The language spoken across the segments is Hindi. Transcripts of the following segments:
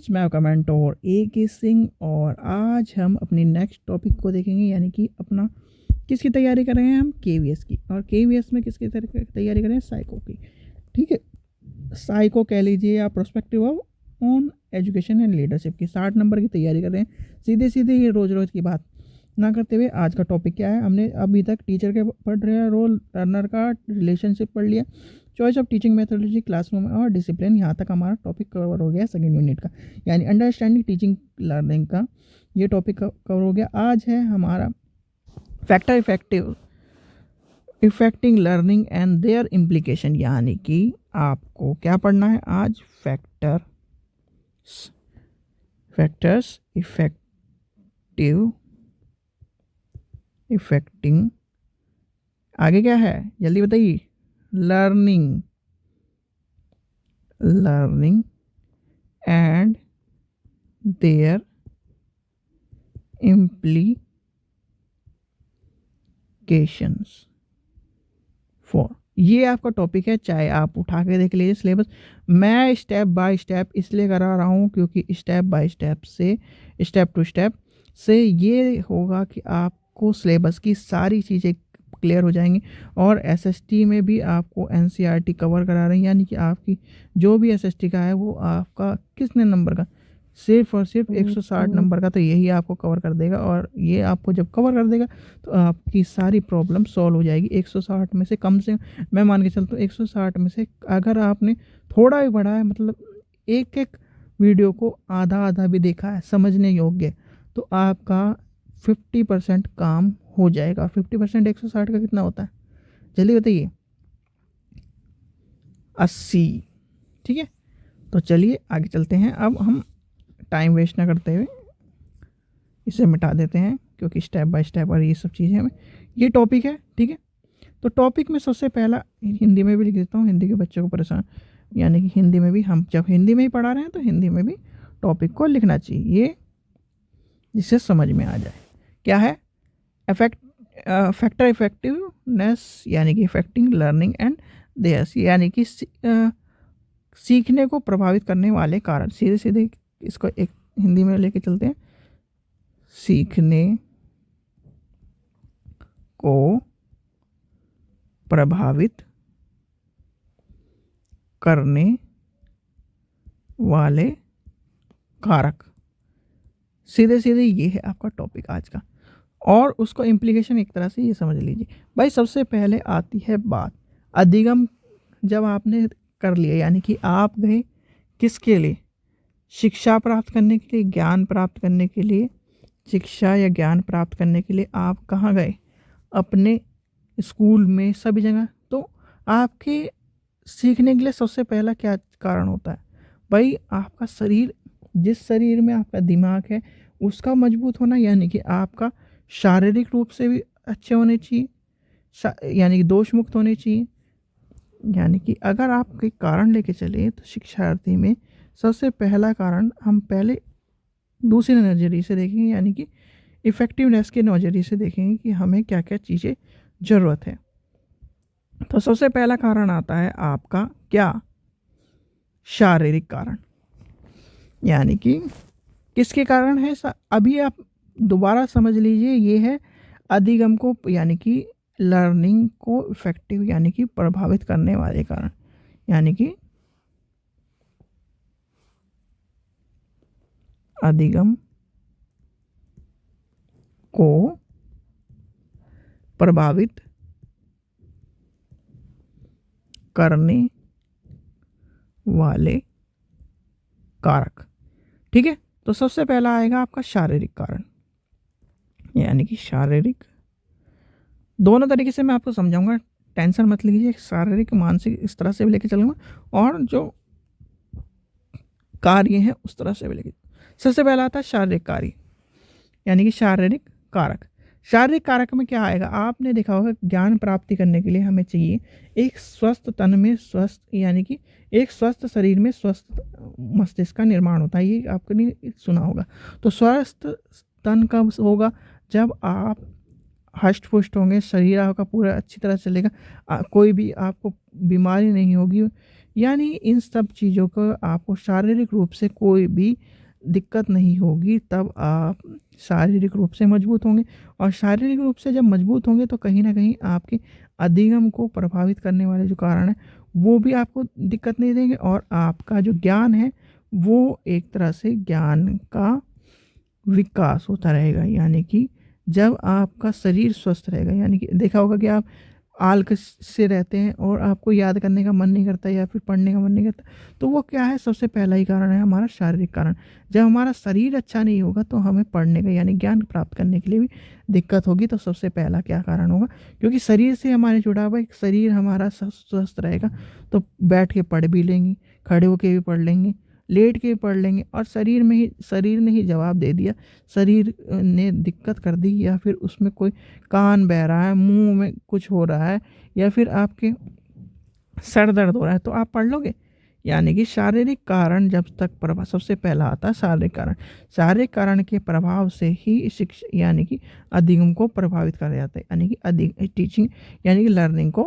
फ्रेंड्स, मैं आपका मेंटोर A.K. सिंह और आज हम अपनी नेक्स्ट टॉपिक को देखेंगे, यानी कि अपना किसकी तैयारी कर रहे हैं हम, KVS की। और KVS में किसकी तैयारी कर रहे हैं, साइको की। ठीक है, साइको कह लीजिए या prospective of on education and leadership की 60 नंबर की तैयारी कर रहे हैं। सीधे सीधे ये रोज़ रोज़ की बात ना करते हुए आज का टॉपिक क्या है। हमने अभी तक टीचर के पढ़ रहे रोल, लर्नर का रिलेशनशिप पढ़ लिया, choice of teaching methodology, classroom और डिसिप्लिन। यहाँ तक हमारा टॉपिक कवर हो गया सेकेंड यूनिट का, यानी अंडरस्टैंडिंग टीचिंग लर्निंग का ये टॉपिक कवर हो गया। आज है हमारा factor affecting learning and their implication, यानी कि आपको क्या पढ़ना है आज, फैक्टर्स इफेक्टिंग, आगे क्या है जल्दी बताइए, learning and their implications for, ये आपका टॉपिक है। चाहे आप उठा के देख लीजिए सिलेबस, मैं स्टेप बाय स्टेप इसलिए करा रहा हूँ क्योंकि स्टेप बाय स्टेप से, स्टेप टू स्टेप से ये होगा कि आपको सिलेबस की सारी चीज़ें क्लियर हो जाएंगी। और SST में भी आपको NCERT कवर करा रहे हैं, यानी कि आपकी जो भी SST का है वो आपका कितने नंबर का, सिर्फ और सिर्फ 160 नंबर का, तो यही आपको कवर कर देगा। और ये आपको जब कवर कर देगा तो आपकी सारी प्रॉब्लम सॉल्व हो जाएगी। 160 में से कम से, मैं मान के चलता हूँ 160 में से अगर आपने थोड़ा भी पढ़ा है, मतलब एक एक वीडियो को आधा आधा भी देखा है समझने योग्य, तो आपका 50% काम हो जाएगा। 50% 160 का कितना होता है जल्दी बताइए, 80। ठीक है, तो चलिए आगे चलते हैं। अब हम टाइम वेस्ट ना करते हुए इसे मिटा देते हैं, क्योंकि स्टेप बाय स्टेप और ये सब चीज़ें हमें, ये टॉपिक है। ठीक है, तो टॉपिक में सबसे पहला हिंदी में भी लिख देता हूँ, हिंदी के बच्चों को परेशान, यानी कि हिंदी में भी हम जब हिंदी में ही पढ़ा रहे हैं तो हिंदी में भी टॉपिक को लिखना चाहिए, जिससे समझ में आ जाए। क्या है, फैक्टर इफेक्टिवनेस, यानी कि इफेक्टिंग लर्निंग एंड देयर्स, यानी कि सीखने को प्रभावित करने वाले कारण। सीधे सीधे इसको एक हिंदी में लेके चलते हैं, सीखने को प्रभावित करने वाले कारक। सीधे सीधे ये है आपका टॉपिक आज का, और उसको इम्प्लीकेशन एक तरह से ये समझ लीजिए। भाई सबसे पहले आती है बात अधिगम, जब आपने कर लिया, यानी कि आप गए किसके लिए, शिक्षा प्राप्त करने के लिए, ज्ञान प्राप्त करने के लिए, शिक्षा या ज्ञान प्राप्त करने के लिए आप कहाँ गए, अपने स्कूल में, सभी जगह। तो आपके सीखने के लिए सबसे पहला क्या कारण होता है भाई, आपका शरीर, जिस शरीर में आपका दिमाग है उसका मजबूत होना, यानी कि आपका शारीरिक रूप से भी अच्छे होने चाहिए, यानी कि दोष मुक्त होने चाहिए। यानी कि अगर आप कोई कारण लेके चले तो शिक्षार्थी में सबसे पहला कारण हम पहले दूसरे नज़रिए से देखेंगे, यानी कि इफ़ेक्टिवनेस के नज़रिए से देखेंगे कि हमें क्या क्या चीज़ें ज़रूरत है। तो सबसे पहला कारण आता है आपका क्या, शारीरिक कारण, यानी कि किसके कारण है, अभी आप दोबारा समझ लीजिए, ये है अधिगम को, यानी कि लर्निंग को इफेक्टिव, यानी कि प्रभावित करने वाले कारण, यानी कि अधिगम को प्रभावित करने वाले कारक। ठीक है, तो सबसे पहला आएगा आपका शारीरिक कारण, यानी कि शारीरिक, दोनों तरीके से मैं आपको समझाऊंगा, टेंशन मत लीजिए, शारीरिक मानसिक इस तरह से भी लेके चलूँगा और जो कार्य है उस तरह से भी लेके। सबसे पहला आता है शारीरिक कार्य, यानी कि शारीरिक कारक। शारीरिक कारक में क्या आएगा, आपने देखा होगा ज्ञान प्राप्ति करने के लिए हमें चाहिए एक स्वस्थ तन में स्वस्थ, यानी कि एक स्वस्थ शरीर में स्वस्थ मस्तिष्क का निर्माण होता है, ये आपने सुना होगा। तो स्वस्थ तन कब होगा, जब आप हष्ट पुष्ट होंगे, शरीर आपका पूरा अच्छी तरह चलेगा, कोई भी आपको बीमारी नहीं होगी, यानी इन सब चीज़ों को आपको शारीरिक रूप से कोई भी दिक्कत नहीं होगी, तब आप शारीरिक रूप से मजबूत होंगे। और शारीरिक रूप से जब मजबूत होंगे तो कहीं न कहीं आपके अधिगम को प्रभावित करने वाले जो कारण हैं, वो भी आपको दिक्कत नहीं देंगे और आपका जो ज्ञान है, वो एक तरह से ज्ञान का विकास होता रहेगा। यानी कि जब आपका शरीर स्वस्थ रहेगा, यानी कि देखा होगा कि आप आलस से रहते हैं और आपको याद करने का मन नहीं करता या फिर पढ़ने का मन नहीं करता, तो वो क्या है, सबसे पहला ही कारण है हमारा शारीरिक कारण। जब हमारा शरीर अच्छा नहीं होगा तो हमें पढ़ने का यानी ज्ञान प्राप्त करने के लिए भी दिक्कत होगी। तो सबसे पहला क्या कारण होगा, क्योंकि शरीर से हमारे जुड़ा हुआ एक शरीर हमारा स्वस्थ रहेगा तो बैठ के पढ़ भी लेंगे, खड़े होके भी पढ़ लेंगे, लेट के भी पढ़ लेंगे। और शरीर ने ही जवाब दे दिया, शरीर ने दिक्कत कर दी या फिर उसमें कोई कान बह रहा है, मुंह में कुछ हो रहा है या फिर आपके सर दर्द हो रहा है, तो आप पढ़ लोगे। यानी कि शारीरिक कारण जब तक प्रभाव, सबसे पहला आता है शारीरिक कारण। शारीरिक कारण के प्रभाव से ही शिक्षा यानी कि अधिगम को प्रभावित करा जाता है। यानी कि टीचिंग यानी कि लर्निंग को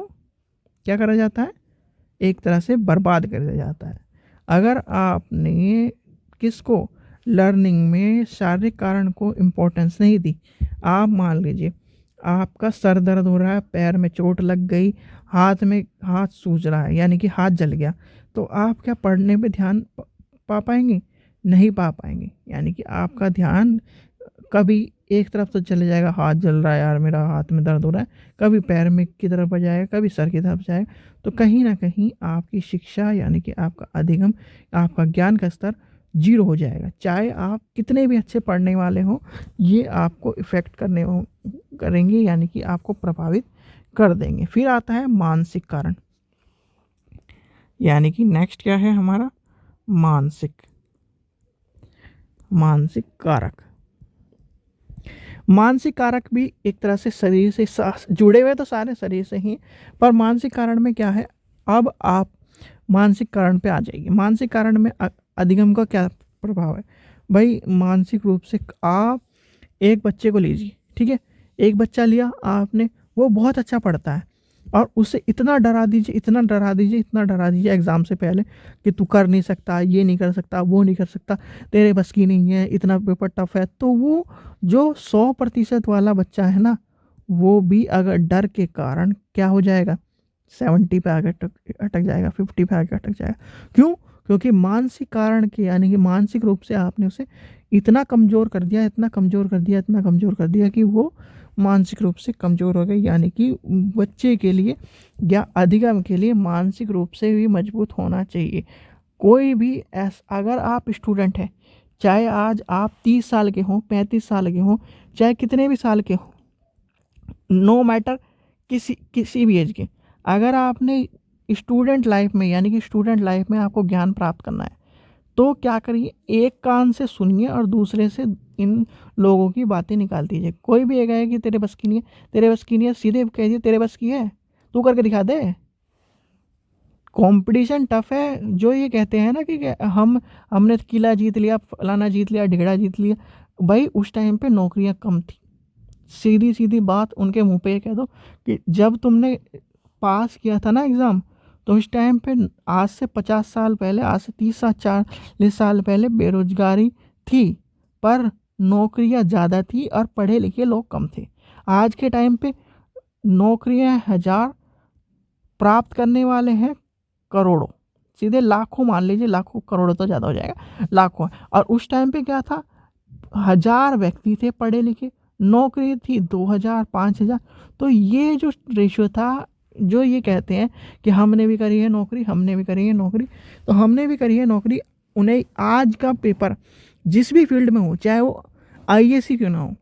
क्या करा जाता है, एक तरह से बर्बाद कर दिया जाता है। अगर आपने किसको, लर्निंग में शारीरिक कारण को इम्पोर्टेंस नहीं दी, आप मान लीजिए आपका सर दर्द हो रहा है, पैर में चोट लग गई, हाथ सूज रहा है यानी कि हाथ जल गया, तो आप क्या पढ़ने पे ध्यान पा पाएंगे? नहीं पा पाएंगे। यानी कि आपका ध्यान कभी एक तरफ तो चले जाएगा, हाथ जल रहा है यार मेरा, हाथ में दर्द हो रहा है, कभी पैर में की तरफ जाएगा, कभी सर की तरफ जाएगा। तो कहीं ना कहीं आपकी शिक्षा यानी कि आपका अधिगम, आपका ज्ञान का स्तर जीरो हो जाएगा। चाहे आप कितने भी अच्छे पढ़ने वाले हों, ये आपको इफ़ेक्ट करेंगे यानी कि आपको प्रभावित कर देंगे। फिर आता है मानसिक कारण, यानी कि नेक्स्ट क्या है हमारा, मानसिक कारक। मानसिक कारक भी एक तरह से शरीर से जुड़े हुए तो सारे शरीर से ही, पर मानसिक कारण में क्या है, अब आप मानसिक कारण पे आ जाइए। मानसिक कारण में अधिगम का क्या प्रभाव है भाई। मानसिक रूप से आप एक बच्चे को लीजिए, ठीक है, एक बच्चा लिया आपने, वो बहुत अच्छा पढ़ता है और उसे इतना डरा दीजिए एग्ज़ाम से पहले कि तू कर नहीं सकता, ये नहीं कर सकता, वो नहीं कर सकता, तेरे बस की नहीं है, इतना पेपर टफ है। तो वो जो 100% वाला बच्चा है ना, वो भी अगर डर के कारण क्या हो जाएगा, 70 पे आके अटक जाएगा, 50 पे आके अटक जाएगा। क्यों? क्योंकि मानसिक कारण के यानी कि मानसिक रूप से आपने उसे इतना कमज़ोर कर दिया कि वो मानसिक रूप से कमज़ोर हो गए। यानी कि बच्चे के लिए या अधिगम के लिए मानसिक रूप से भी मजबूत होना चाहिए। कोई भी अगर आप स्टूडेंट हैं, चाहे आज आप 30 साल के हों, 35 साल के हों, चाहे कितने भी साल के हों, नो मैटर किसी भी एज के, अगर आपने स्टूडेंट लाइफ में यानी कि स्टूडेंट लाइफ में आपको ज्ञान प्राप्त करना है, तो क्या करिए, एक कान से सुनिए और दूसरे से इन लोगों की बातें निकाल दीजिए। कोई भी ये कि तेरे बस की नहीं है, तेरे बस की नहीं है, सीधे कह दिए तेरे बस की है, तू करके दिखा दे। कंपटीशन टफ है। जो ये कहते हैं ना कि हमने किला जीत लिया, फलाना जीत लिया, ढिगड़ा जीत लिया, भाई उस टाइम पे नौकरियां कम थी। सीधी सीधी बात उनके मुंह पे कह दो कि जब तुमने पास किया था ना एग्ज़ाम, तो इस टाइम पे आज से 50 साल पहले, आज से 30 साल पहले बेरोजगारी थी, पर नौकरियां ज़्यादा थी और पढ़े लिखे लोग कम थे। आज के टाइम पे नौकरियां 1000, प्राप्त करने वाले हैं करोड़ों, सीधे लाखों मान लीजिए, लाखों, करोड़ों तो ज़्यादा हो जाएगा, लाखों। और उस टाइम पे क्या था, 1000 व्यक्ति थे पढ़े लिखे, नौकरी थी 2000 5000। तो ये जो रेशियो था, जो ये कहते हैं कि हमने भी करी है नौकरी, तो हमने भी करी है नौकरी, उन्हें आज का पेपर जिस भी फील्ड में हो, चाहे वो आईएएस ही क्यों ना हो,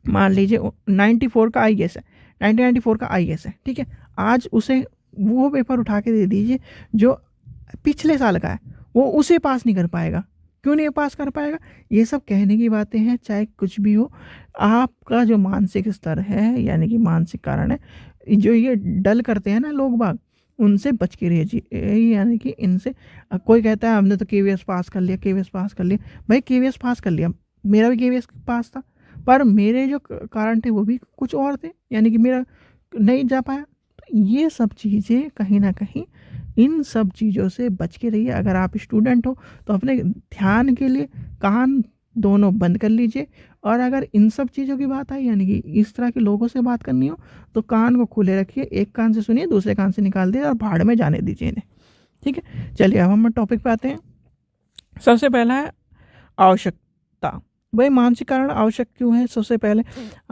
मान लीजिए 94 का आईएएस है, 1994 का आईएएस है, ठीक है, आज उसे वो पेपर उठा के दे दीजिए जो पिछले साल का है, वो उसे पास नहीं कर पाएगा। क्यों नहीं पास कर पाएगा? ये सब कहने की बातें हैं। चाहे कुछ भी हो, आपका जो मानसिक स्तर है यानी कि मानसिक कारण है, जो ये डल करते हैं ना लोग बाग, उनसे बच के रहिए। यानी कि इनसे कोई कहता है हमने तो केवीएस पास कर लिया, भाई केवीएस पास कर लिया, मेरा भी केवीएस पास था, पर मेरे जो कारण थे वो भी कुछ और थे, यानी कि मेरा नहीं जा पाया। तो ये सब चीज़ें कहीं ना कहीं इन सब चीज़ों से बच के रहिए। अगर आप स्टूडेंट हो तो अपने ध्यान के लिए कान दोनों बंद कर लीजिए, और अगर इन सब चीज़ों की बात आई, यानी कि इस तरह के लोगों से बात करनी हो, तो कान को खुले रखिए, एक कान से सुनिए, दूसरे कान से निकाल दिए और भाड़ में जाने दीजिए इन्हें। ठीक है, चलिए अब हम टॉपिक पे आते हैं। सबसे पहला है आवश्यकता। भाई मानसिक कारण आवश्यक क्यों है? सबसे पहले,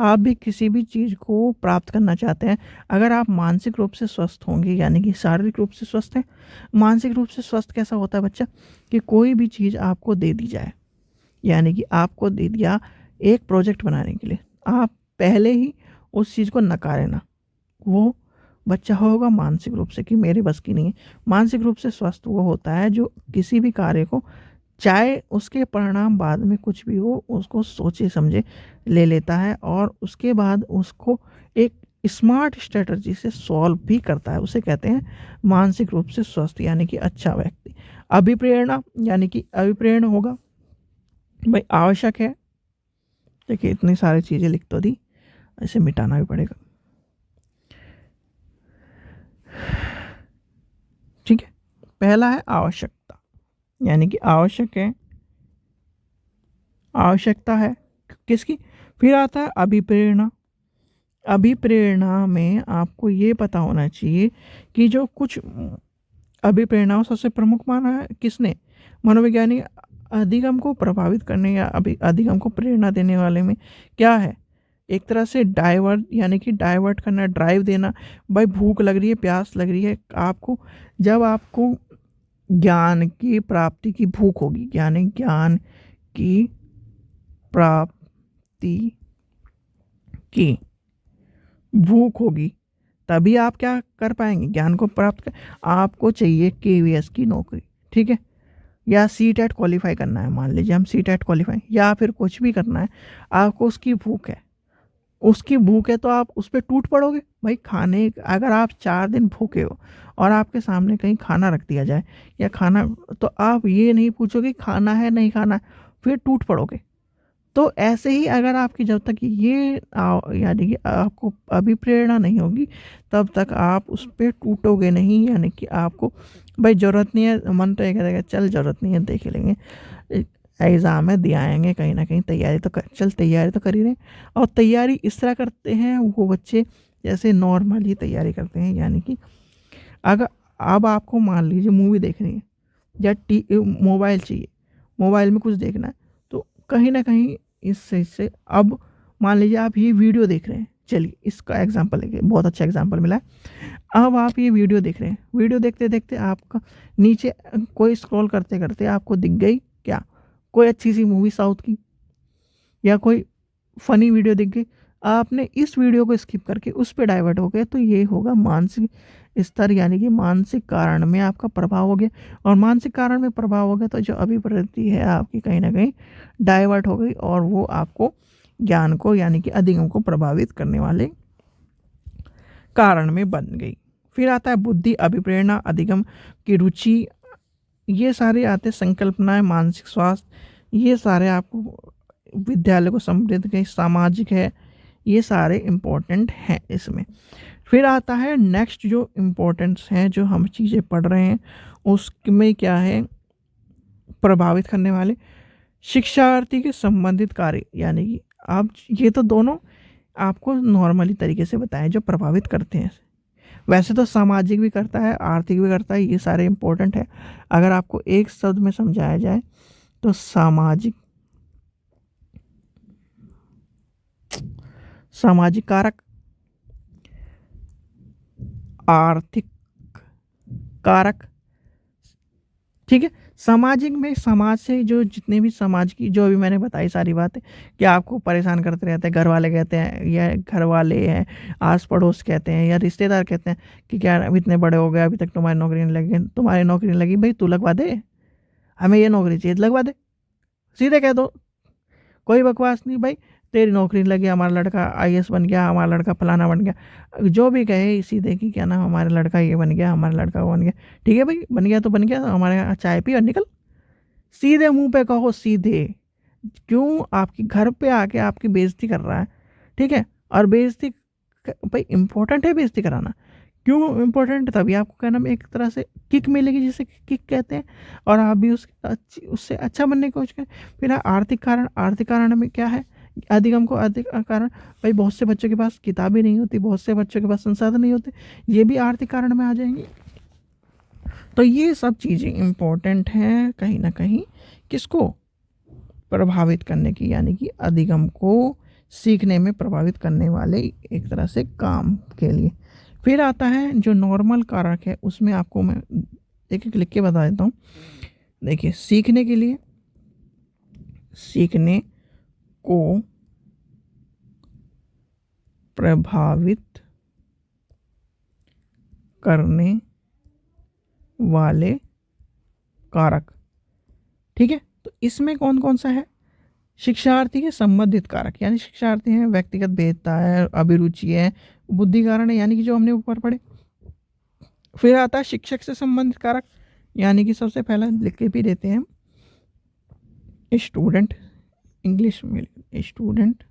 आप भी किसी भी चीज़ को प्राप्त करना चाहते हैं, अगर आप मानसिक रूप से स्वस्थ होंगे, यानी कि शारीरिक रूप से स्वस्थ हैं। मानसिक रूप से स्वस्थ कैसा होता है बच्चा? कि कोई भी चीज़ आपको दे दी जाए, यानी कि आपको दे दिया एक प्रोजेक्ट बनाने के लिए, आप पहले ही उस चीज़ को नकारे ना, वो बच्चा होगा मानसिक रूप से कि मेरे बस की नहीं है। मानसिक रूप से स्वस्थ वो होता है जो किसी भी कार्य को, चाहे उसके परिणाम बाद में कुछ भी हो, उसको सोचे समझे ले लेता है, और उसके बाद उसको एक स्मार्ट स्ट्रेटजी से सॉल्व भी करता है। उसे कहते हैं मानसिक रूप से स्वस्थ, यानी कि अच्छा व्यक्ति। अभिप्रेरणा, यानी कि अभिप्रेरणा होगा भाई आवश्यक है। देखिए इतनी सारी चीज़ें लिख तो दी, इसे मिटाना भी पड़ेगा। ठीक है, पहला है आवश्यकता, यानी कि आवश्यक है, आवश्यकता है किसकी? फिर आता है अभिप्रेरणा। अभिप्रेरणा में आपको ये पता होना चाहिए कि जो कुछ अभिप्रेरणाओं सबसे प्रमुख माना है किसने? मनोवैज्ञानिक। अधिगम को प्रभावित करने या अधिगम को प्रेरणा देने वाले में क्या है? एक तरह से डाइवर्ट, यानी कि डाइवर्ट करना, ड्राइव देना। भाई भूख लग रही है, प्यास लग रही है आपको, जब आपको ज्ञान की प्राप्ति की भूख होगी, यानी ज्ञान की प्राप्ति की भूख होगी, तभी आप क्या कर पाएंगे? ज्ञान को प्राप्त कर। आपको चाहिए केवीएस की नौकरी, ठीक है, या सीटेट क्वालिफाई करना है, मान लीजिए हम सीटेट क्वालिफाई, या फिर कुछ भी करना है, आपको उसकी भूख है, उसकी भूख है, तो आप उस पर टूट पड़ोगे। भाई खाने, अगर आप 4 दिन भूखे हो और आपके सामने कहीं खाना रख दिया जाए या खाना, तो आप ये नहीं पूछोगे खाना है नहीं खाना है, फिर टूट पड़ोगे। तो ऐसे ही अगर आपकी जब तक ये यानी कि आपको अभिप्रेरणा नहीं होगी, तब तक आप उस पर टूटोगे नहीं। यानी कि आपको भाई ज़रूरत नहीं है, मन तो ये करेगा चल ज़रूरत नहीं है देख लेंगे, एग्ज़ाम है दे आएंगे, कहीं ना कहीं तैयारी तो कर, चल तैयारी तो कर ही रहे। और तैयारी इस तरह करते हैं वो बच्चे जैसे नॉर्मल ही तैयारी करते हैं। यानी कि अगर अब आपको मान लीजिए मूवी देखनी है या मोबाइल चाहिए, मोबाइल में कुछ देखना है, तो कहीं ना कहीं इससे अब मान लीजिए आप ये वीडियो देख रहे हैं, चलिए इसका एग्जांपल लेंगे, बहुत अच्छा एग्जांपल मिला है। अब आप ये वीडियो देख रहे हैं, वीडियो देखते देखते आपका नीचे कोई स्क्रॉल करते करते आपको दिख गई क्या? कोई अच्छी सी मूवी साउथ की, या कोई फनी वीडियो दिख गई, आपने इस वीडियो को स्किप करके उस पर डाइवर्ट हो गए, तो ये होगा मानसिक स्तर, यानी कि मानसिक कारण में आपका प्रभाव हो गया। और मानसिक कारण में प्रभाव हो गया तो जो अभिप्रवृत्ति है आपकी कहीं ना कहीं डाइवर्ट हो गई, और वो आपको ज्ञान को, यानी कि अधिगम को प्रभावित करने वाले कारण में बन गई। फिर आता है बुद्धि, अभिप्रेरणा, अधिगम की रुचि, ये सारे आते हैं। संकल्पनाएं, मानसिक स्वास्थ्य, ये सारे आपको विद्यालय को समृद्ध के, सामाजिक है, ये सारे इम्पोर्टेंट हैं इसमें। फिर आता है नेक्स्ट जो इम्पोर्टेंट्स हैं, जो हम चीज़ें पढ़ रहे हैं उसमें क्या है? प्रभावित करने वाले शिक्षार्थी के संबंधित कार्य, यानी कि आप ये तो दोनों आपको नॉर्मली तरीके से बताएं जो प्रभावित करते हैं। वैसे तो सामाजिक भी करता है, आर्थिक भी करता है, ये सारे इम्पोर्टेंट है। अगर आपको एक शब्द में समझाया जाए तो सामाजिक, सामाजिक कारक, आर्थिक कारक, ठीक है। सामाजिक में समाज से जो जितने भी समाज की जो अभी मैंने बताई सारी बातें, कि आपको परेशान करते रहते हैं, घर वाले कहते हैं, या घर वाले हैं, आस पड़ोस कहते हैं, या रिश्तेदार कहते हैं कि क्या अभी इतने बड़े हो गए अभी तक तुम्हारी नौकरी नहीं लगी, तुम्हारी नौकरी नहीं लगी, भाई तू लगवा दे, हमें ये नौकरी चाहिए लगवा दे, सीधे कह दो, कोई बकवास नहीं। भाई तेरी नौकरी नहीं लगी, हमारा लड़का आईएएस बन गया, हमारा लड़का फलाना बन गया, जो भी कहे सीधे कि क्या नाम हमारा लड़का ये बन गया, हमारा लड़का वो बन गया, ठीक है भाई बन गया तो बन गया, हमारे यहाँ चाय पी और निकल, सीधे मुंह पे कहो सीधे। क्यों? आपके घर पे आके आपकी बेइज्जती कर रहा है, ठीक है। और बेइज्जती भाई इंपॉर्टेंट है बेइज्जती कराना, क्यों इम्पोर्टेंट? तभी आपको क्या नाम एक तरह से किक मिलेगी, जिसे किक कहते हैं, और आप भी उससे अच्छा बनने की कोशिश करें। फिर आर्थिक कारण में क्या है? अधिगम को आर्थिक कारण, भाई बहुत से बच्चों के पास किताबें नहीं होती, बहुत से बच्चों के पास संसाधन नहीं होते, ये भी आर्थिक कारण में आ जाएंगे। तो ये सब चीज़ें इम्पोर्टेंट हैं कहीं ना कहीं किसको प्रभावित करने की, यानी कि अधिगम को सीखने में प्रभावित करने वाले एक तरह से काम के लिए। फिर आता है जो नॉर्मल कारक है, उसमें आपको मैं एक एक लिख के बता देता हूँ। देखिए, सीखने को प्रभावित करने वाले कारक, ठीक है। तो इसमें कौन कौन सा है? शिक्षार्थी के संबंधित कारक, यानी शिक्षार्थी हैं, व्यक्तिगत भेदता है, अभिरुचि है, बुद्धि कारण है, यानी कि जो हमने ऊपर पढ़े। फिर आता है शिक्षक से संबंधित कारक, यानी कि सबसे पहला लिख के भी देते हैं स्टूडेंट, इंग्लिश में स्टूडेंट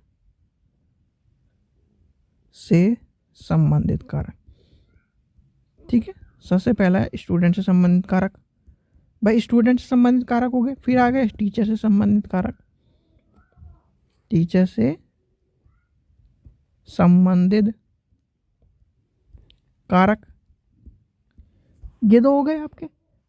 से संबंधित कारक, ठीक है। सबसे पहला है स्टूडेंट से संबंधित कारक। भाई स्टूडेंट से संबंधित कारक हो गए। फिर आ गए टीचर से संबंधित कारक, टीचर से संबंधित कारक, ये दो हो गए आपके।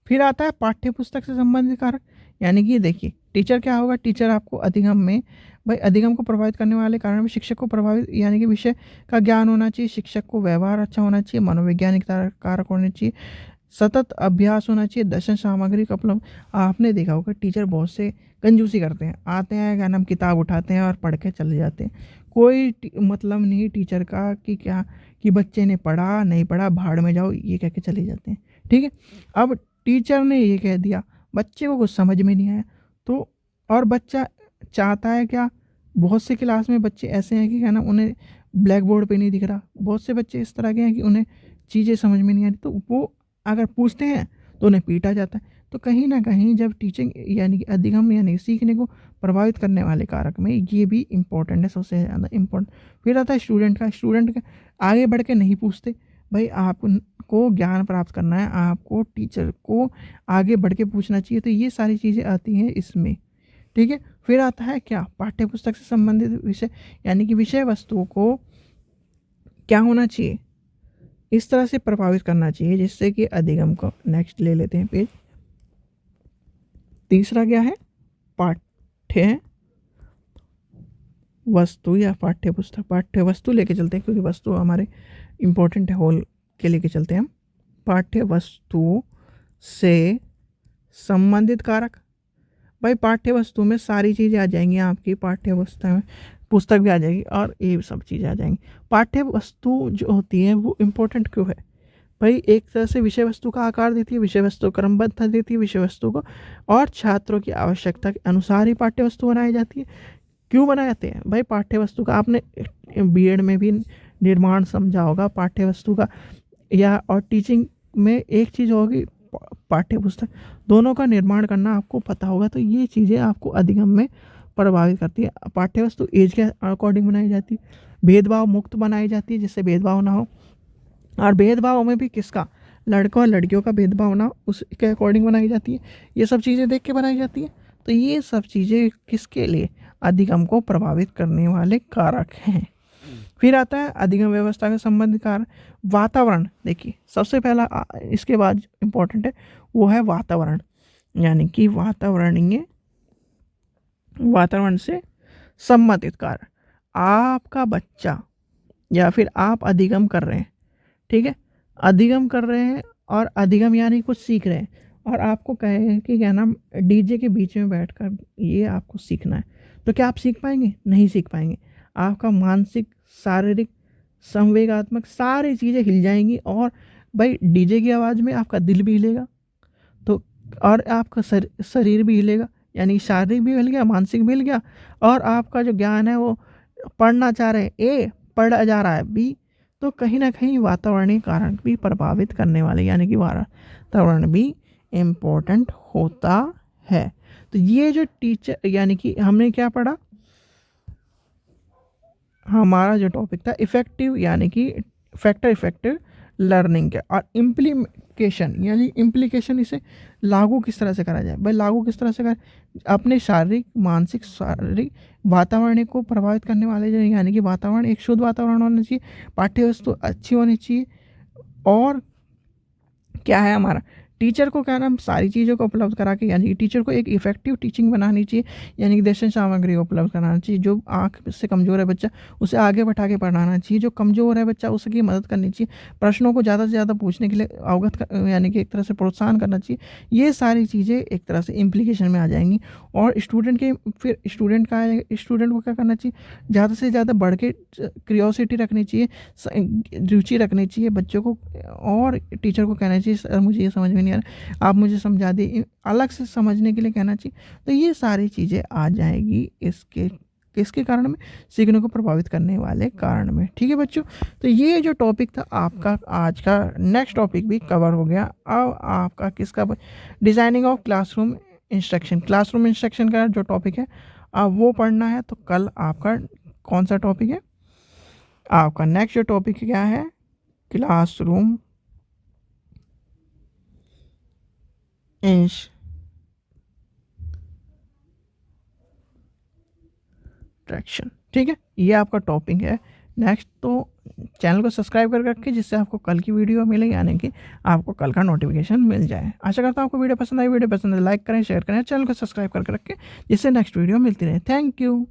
फिर आता है पाठ्य पुस्तक से संबंधित कारक, यानी कि देखिए टीचर क्या होगा? टीचर आपको अधिगम में, भाई अधिगम को प्रभावित करने वाले कारण में शिक्षक को प्रभावित, यानी कि विषय का ज्ञान होना चाहिए, शिक्षक को व्यवहार अच्छा होना चाहिए, मनोवैज्ञानिक कारक होने चाहिए, सतत अभ्यास होना चाहिए, दर्शन सामग्री का उपलब्ध। आपने देखा होगा टीचर बहुत से कंजूसी करते हैं, आते हैं क्या नाम किताब उठाते हैं और पढ़ के चले जाते हैं। कोई मतलब नहीं टीचर का कि क्या कि बच्चे ने पढ़ा नहीं पढ़ा, भाड़ में जाओ, ये कह के चले जाते हैं, ठीक है। अब टीचर ने ये कह दिया, बच्चे को कुछ समझ में नहीं आया, तो और बच्चा चाहता है क्या? बहुत से क्लास में बच्चे ऐसे हैं कि क्या ना उन्हें ब्लैक बोर्ड पे नहीं दिख रहा, बहुत से बच्चे इस तरह के हैं कि उन्हें चीज़ें समझ में नहीं आ रही, तो वो अगर पूछते हैं तो उन्हें पीटा जाता है। तो कहीं ना कहीं जब टीचिंग यानी कि अधिगम यानी सीखने को प्रभावित करने वाले कारक में ये भी इम्पोर्टेंट है, सबसे ज़्यादा इम्पोर्टेंट। फिर आता है स्टूडेंट का आगे बढ़ के नहीं पूछते। भाई आपको ज्ञान प्राप्त करना है, आपको टीचर को आगे बढ़ के पूछना चाहिए, तो ये सारी चीज़ें आती हैं इसमें, ठीक है। फिर आता है क्या? पाठ्य पुस्तक से संबंधित विषय, यानी कि विषय वस्तुओं को क्या होना चाहिए? इस तरह से प्रभावित करना चाहिए जिससे कि अधिगम को, नेक्स्ट ले लेते हैं पेज। तीसरा क्या है? पाठ्य वस्तु या पाठ्य पुस्तक, पाठ्य वस्तु लेके चलते हैं क्योंकि वस्तु हमारे इम्पोर्टेंट है, होल के लेके चलते हैं हम। पाठ्य वस्तु से संबंधित कारक, भाई पाठ्य वस्तु में सारी चीज़ें आ जाएंगी आपकी, पाठ्य वस्तु में पुस्तक भी आ जाएगी और ये सब चीज़ें आ जाएंगी। पाठ्य वस्तु जो होती है वो इम्पोर्टेंट क्यों है? भाई एक तरह से विषय वस्तु का आकार देती है, विषय वस्तु क्रमबद्ध देती है विषय वस्तु को, और छात्रों की आवश्यकता के अनुसार ही पाठ्य वस्तु बनाई जाती है। क्यों बनाए जाते हैं? भाई पाठ्य वस्तु का आपने बीएड में भी निर्माण समझा होगा पाठ्य वस्तु का, या और टीचिंग में एक चीज़ होगी पाठ्य पुस्तक, दोनों का निर्माण करना आपको पता होगा। तो ये चीज़ें आपको अधिगम में प्रभावित करती है। पाठ्य वस्तु एज के अकॉर्डिंग बनाई जाती है, भेदभाव मुक्त बनाई जाती है जिससे भेदभाव ना हो, और भेदभाव में भी किसका? लड़कों और लड़कियों का भेदभाव ना उसके अकॉर्डिंग बनाई जाती है। ये सब चीज़ें देख के बनाई जाती है। तो ये सब चीज़ें किसके लिए? अधिगम को प्रभावित करने वाले कारक हैं। फिर आता है अधिगम व्यवस्था के संबंधित कारक, वातावरण। देखिए सबसे पहला इसके बाद इम्पोर्टेंट है वो है वातावरण, यानी कि वातावरण से संबंधित कारक। आपका बच्चा या फिर आप अधिगम कर रहे हैं, ठीक है, अधिगम कर रहे हैं और अधिगम यानी कुछ सीख रहे हैं, और आपको कहे कि क्या नाम डीजे के बीच में बैठकर ये आपको सीखना है, तो क्या आप सीख पाएंगे? नहीं सीख पाएंगे। आपका मानसिक, शारीरिक, संवेगात्मक सारी चीज़ें हिल जाएंगी, और भाई डीजे की आवाज़ में आपका दिल भी हिलेगा, तो और आपका शरीर भी हिलेगा, यानी शारीरिक भी हिल गया, मानसिक भी हिल गया, और आपका जो ज्ञान है वो पढ़ना चाह रहे हैं ए, पढ़ा जा रहा है बी। तो कहीं ना कहीं वातावरणीय कारण भी प्रभावित करने वाले, यानी कि वातावरण भी इम्पोर्टेंट होता है। तो ये जो टीचर, यानी कि हमने क्या पढ़ा, हमारा जो टॉपिक था इफेक्टिव, यानी कि फैक्टर इफेक्टिव लर्निंग के। और इम्प्लीकेशन यानी इम्प्लीकेशन, इसे लागू किस तरह से करा जाए। भाई लागू किस तरह से करें, अपने शारीरिक मानसिक शारीरिक वातावरण को प्रभावित करने वाले जो यानी कि वातावरण, एक शुद्ध वातावरण होना चाहिए, पाठ्य वस्तु अच्छी होनी चाहिए, और क्या है हमारा टीचर को क्या नाम सारी चीज़ों को उपलब्ध करा के, यानी कि टीचर को एक इफेक्टिव टीचिंग बनानी चाहिए, यानी कि दर्शन सामग्री उपलब्ध कराना चाहिए। जो आँख से कमज़ोर है बच्चा उसे आगे बैठा के पढ़ाना चाहिए, जो कमज़ोर है बच्चा उसकी मदद करनी चाहिए, प्रश्नों को ज़्यादा से ज़्यादा पूछने के लिए यानी कि एक तरह से प्रोत्साहन करना चाहिए। ये सारी चीज़ें एक तरह से इम्प्लीकेशन में आ जाएंगी। और स्टूडेंट के फिर स्टूडेंट को क्या करना चाहिए, ज़्यादा से ज़्यादा बढ़ के क्रियोसिटी रखनी चाहिए, रुचि रखनी चाहिए बच्चों को, और टीचर को कहना चाहिए सर मुझे ये समझ में नहीं आ रहा, आप मुझे समझा दिए, अलग से समझने के लिए कहना चाहिए। तो ये सारी चीज़ें आ जाएगी इसके किसके कारण में, सीखने को प्रभावित करने वाले कारण में। ठीक है बच्चों, तो ये जो टॉपिक था आपका आज का, नेक्स्ट टॉपिक भी कवर हो गया। अब आपका किसका, designing of classroom instruction. Classroom instruction का जो टॉपिक है अब वो पढ़ना है। तो कल आपका कौन सा टॉपिक है, आपका नेक्स्ट जो टॉपिक क्या है, क्लासरूम इंस्ट्रक्शन। ठीक है, ये आपका टॉपिक है नेक्स्ट। तो चैनल को सब्सक्राइब कर रखें जिससे आपको कल की वीडियो मिले, यानी कि आपको कल का नोटिफिकेशन मिल जाए। आशा करता हूँ आपको वीडियो पसंद आई। वीडियो पसंद है लाइक करें, शेयर करें, चैनल को सब्सक्राइब करके रखें जिससे नेक्स्ट वीडियो मिलती रहे। Thank you.